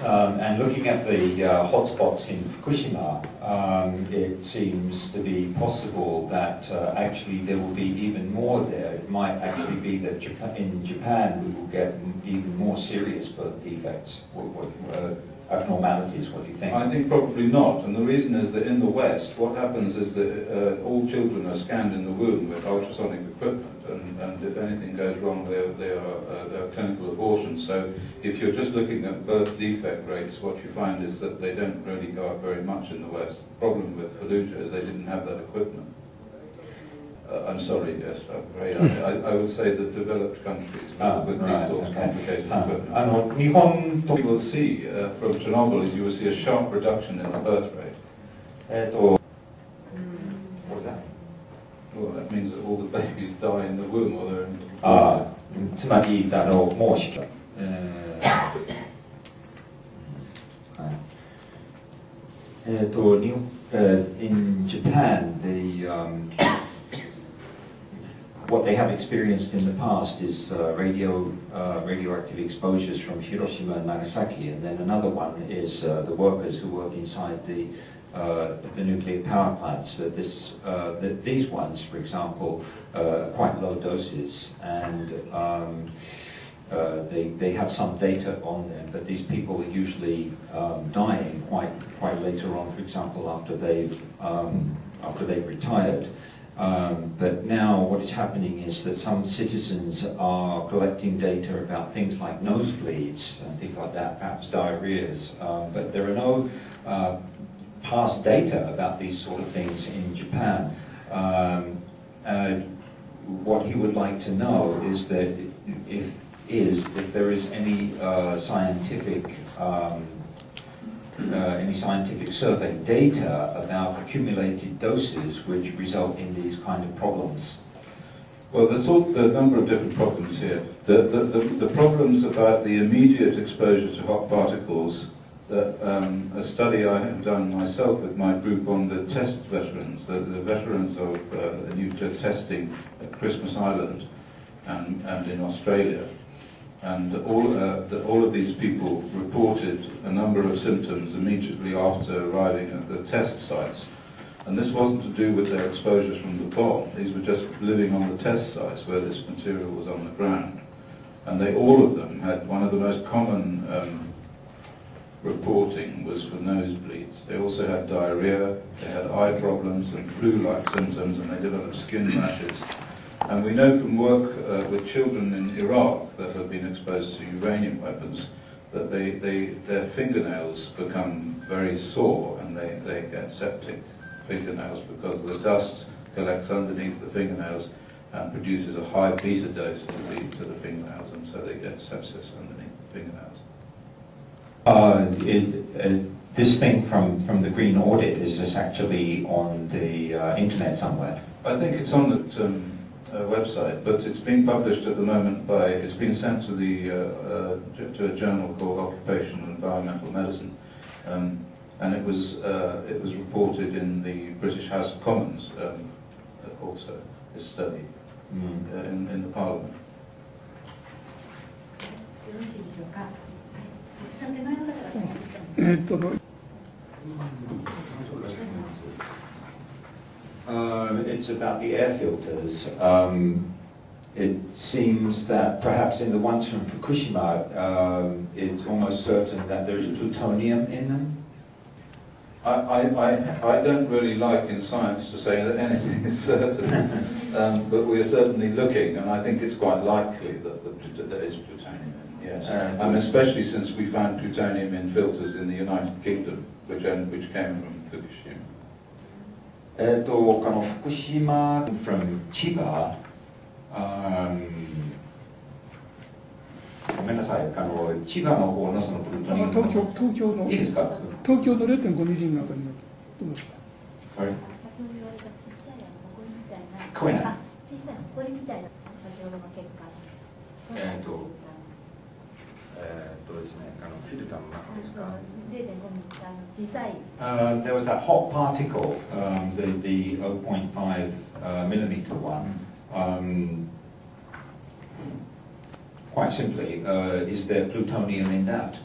And looking at the hotspots in Fukushima, it seems to be possible that actually there will be even more there. It might actually be that in Japan we will get even more serious birth defects. Abnormalities, what do you think? I think probably not, and the reason is that in the West, what happens is that all children are scanned in the womb with ultrasonic equipment, and if anything goes wrong, they are clinical abortions. So if you're just looking at birth defect rates, what you find is that they don't really go up very much in the West. The problem with Fallujah is they didn't have that equipment. I'm sorry, yes, I'm afraid. I would say that developed countries with these sorts of complicated equipment. You will see from Chernobyl is you will see a sharp reduction in the birth rate. What was that? Well, that means that all the babies die in the womb or they're in. つまりもうin Japan, what they have experienced in the past is radioactive exposures from Hiroshima and Nagasaki, and then another one is the workers who work inside the nuclear power plants. But these ones, for example, are quite low doses, and they have some data on them. But these people are usually dying quite later on. For example, after they've retired. But now what is happening is that some citizens are collecting data about things like nosebleeds and things like that, perhaps diarrheas, but there are no past data about these sort of things in Japan. What he would like to know is that if there is any scientific survey data about accumulated doses which result in these kind of problems. Well, there's a number of different problems here. The problems about the immediate exposure to hot particles, a study I have done myself with my group on the test veterans, the veterans of nuclear testing at Christmas Island and in Australia. And all of these people reported a number of symptoms immediately after arriving at the test sites. And this wasn't to do with their exposures from the bomb. These were just living on the test sites where this material was on the ground. And all of them had one of the most common reporting was for nosebleeds. They also had diarrhea, they had eye problems and flu-like symptoms, and they developed skin rashes. And we know from work with children in Iraq that have been exposed to uranium weapons that their fingernails become very sore, and they get septic fingernails because the dust collects underneath the fingernails and produces a high beta dose to the fingernails, and so they get sepsis underneath the fingernails. This thing from the Green Audit, is this actually on the internet somewhere? I think it's on the website, but it's being published at the moment it's been sent to to a journal called Occupational and Environmental Medicine, and it was reported in the British House of Commons also, this study in the Parliament. It's about the air filters. It seems that perhaps in the ones from Fukushima, it's almost certain that there's plutonium in them. I don't really like in science to say that anything is certain, but we are certainly looking, and I think it's quite likely that there is plutonium in, yes. And especially since we found plutonium in filters in the United Kingdom, which came from Fukushima. 福島 from Chiba, ごめんなさい、千葉の方のそのプルトニウムの東京のいいですか？東京の 0.5 ミリのあたりのどうですか？はい。聞こえない。小さい埃みたいな先ほどの結果。ですね、フィルターの中ですか。0.5 ミリ小さい。There was a hot particle, the 0.5 millimeter one. Quite simply, is there plutonium in that?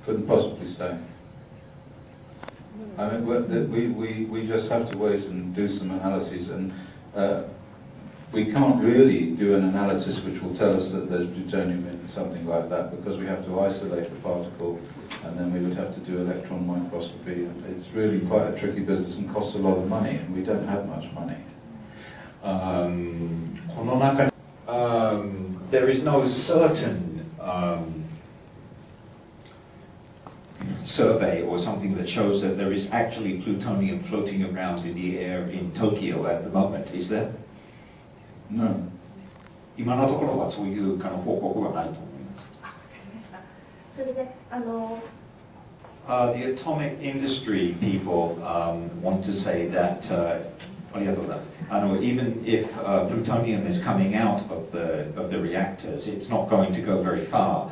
Couldn't possibly say. I mean, we just have to wait and do some analyses, and we can't really do an analysis which will tell us that there's plutonium in something like that, because we have to isolate the particle, and then we would have to do electron microscopy. And it's really quite a tricky business and costs a lot of money, and we don't have much money. There is no certain survey or something that shows that there is actually plutonium floating around in the air in Tokyo at the moment, is there? No. 今のところはそういう報告はないと思います。それでThe atomic industry people want to say that, ありがとうございます。even if plutonium is coming out of the reactors, it's not going to go very far.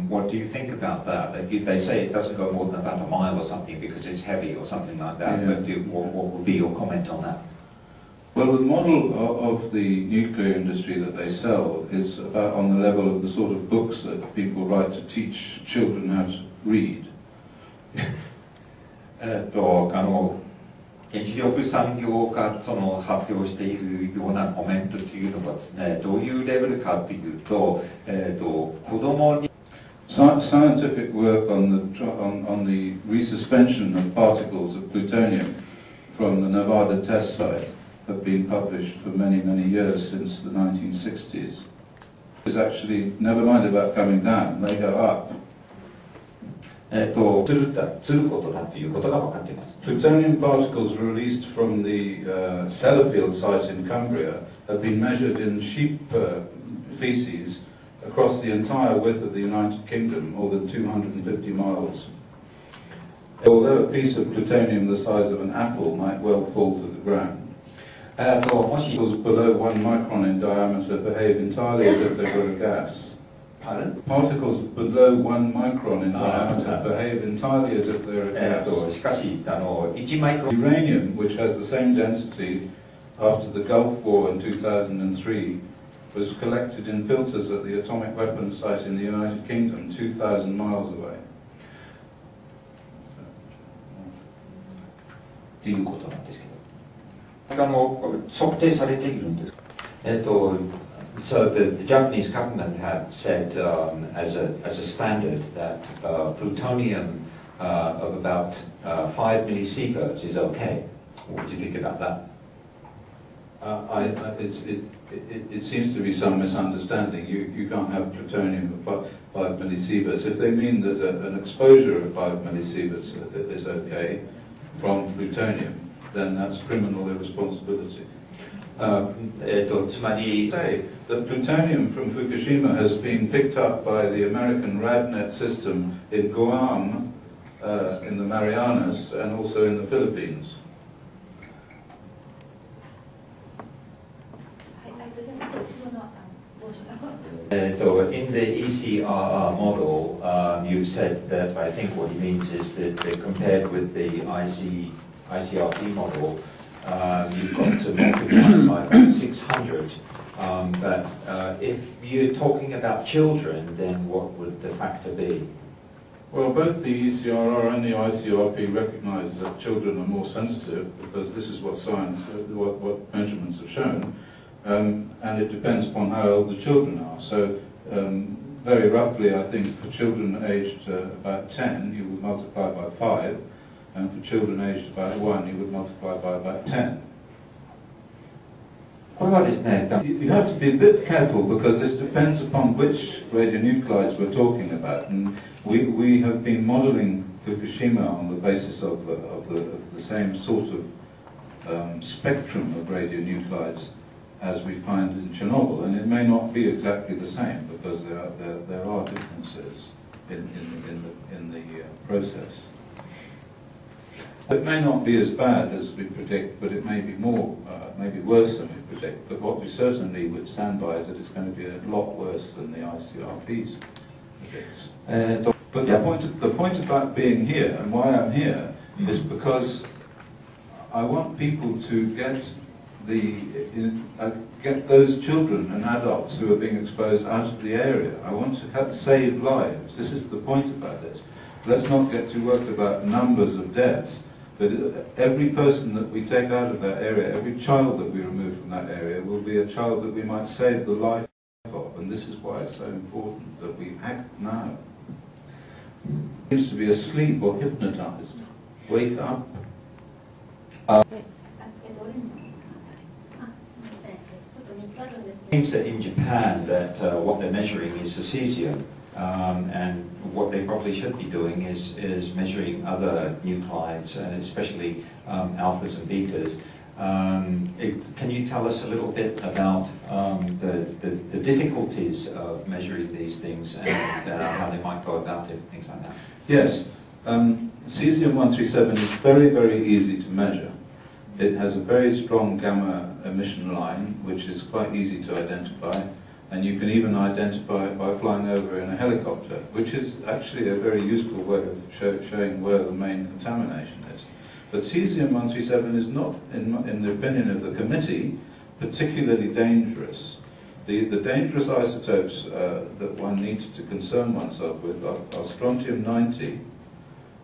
What do you think about that? They say it doesn't go more than about a mile or something because it's heavy or something like that. Yeah. But what would be your comment on that? Well, the model of the nuclear industry that they sell is about on the level of the sort of books that people write to teach children how to read. 原子力産業が発表しているようなコメントというのはですね、どういうレベルかというと、子供に Scientific work on the resuspension of particles of plutonium from the Nevada test site have been published for many, many years since the 1960s. It's actually, never mind about coming down, they go up. することだということが分かっています。Plutonium particles released from the Sellafield site in Cumbria have been measured in sheep feces across the entire width of the United Kingdom, more than 250 miles. Although a piece of plutonium the size of an apple might well fall to the ground, particles below 1 micron in diameter behave entirely as if they were a gas. Pardon? Particles below 1 micron in diameter behave entirely as if they're a gas. しかし、1マイクロン Uranium, which has the same density after the Gulf War in 2003, was collected in filters at the atomic weapons site in the United Kingdom, 2,000 miles away. ということなんですけど、測定されているんです。So the Japanese government have said as a standard that plutonium of about 5 millisieverts is okay. What do you think about that? It seems to be some misunderstanding. You can't have plutonium of 5 millisieverts. If they mean that an exposure of 5 millisieverts is okay from plutonium, then that's criminal irresponsibility. つまり Say that plutonium from Fukushima has been picked up by the American RadNet system in Guam, in the Marianas, and also in the Philippines. In the ECRR model, you've said that I think what he means is that compared with the ICRP model, you've got to multiply by about 600. But if you're talking about children, then what would the factor be? Well, both the ECRR and the ICRP recognise that children are more sensitive, because this is what science, what measurements have shown, and it depends upon how old the children are. So, very roughly, I think for children aged about 10, you would multiply by 5, and for children aged about 1, you would multiply by about 10. You have to be a bit careful, because this depends upon which radionuclides we're talking about. And we have been modelling Fukushima on the basis of the same sort of spectrum of radionuclides as we find in Chernobyl, and it may not be exactly the same, because there are differences in the process. It may not be as bad as we predict, but it may be maybe worse than we predict. But what we certainly would stand by is that it's going to be a lot worse than the ICRPs predicts. But the point about being here and why I'm here is because I want people to get those children and adults who are being exposed out of the area. I want to save lives. This is the point about this. let's not get too worked about numbers of deaths, but every person that we take out of that area, every child that we remove from that area will be a child that we might save the life of, and this is why it's so important that we act now. Seems to be asleep or hypnotized. Wake up. It seems that in Japan that what they're measuring is the cesium, and what they probably should be doing is measuring other nuclides, especially alphas and betas. Can you tell us a little bit about the difficulties of measuring these things and how they might go about it, things like that? Yes. Cesium-137 is very, very easy to measure. It has a very strong gamma emission line, which is quite easy to identify, and you can even identify it by flying over in a helicopter, which is actually a very useful way of showing where the main contamination is. But cesium-137 is not, in the opinion of the committee, particularly dangerous. The dangerous isotopes that one needs to concern oneself with are strontium-90,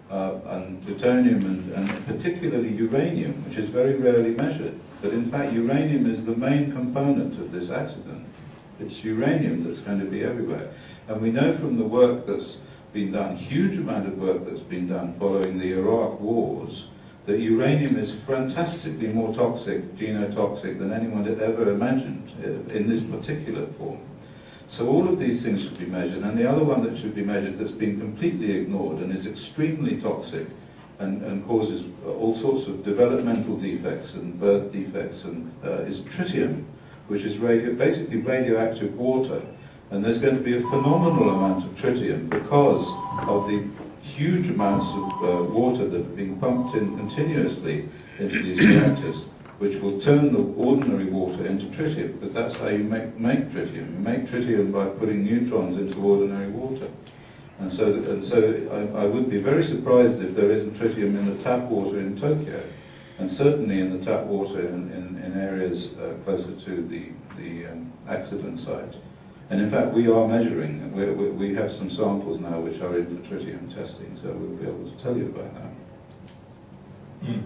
and plutonium and particularly uranium, which is very rarely measured. But in fact uranium is the main component of this accident. It's uranium that's going to be everywhere. And we know from the work that's been done, huge amount of work that's been done following the Iraq wars, that uranium is fantastically more toxic, genotoxic, than anyone had ever imagined in this particular form. So all of these things should be measured, and the other one that should be measured that's been completely ignored and is extremely toxic and causes all sorts of developmental defects and birth defects is tritium, which is basically radioactive water. And there's going to be a phenomenal amount of tritium because of the huge amounts of water that are being pumped in continuously into these reactors, which will turn the ordinary water into tritium, because that's how you make tritium. You make tritium by putting neutrons into ordinary water. And so I would be very surprised if there isn't tritium in the tap water in Tokyo, and certainly in the tap water in areas closer to the accident site. And in fact, we are measuring. We have some samples now which are in for tritium testing, so we'll be able to tell you about that. Mm.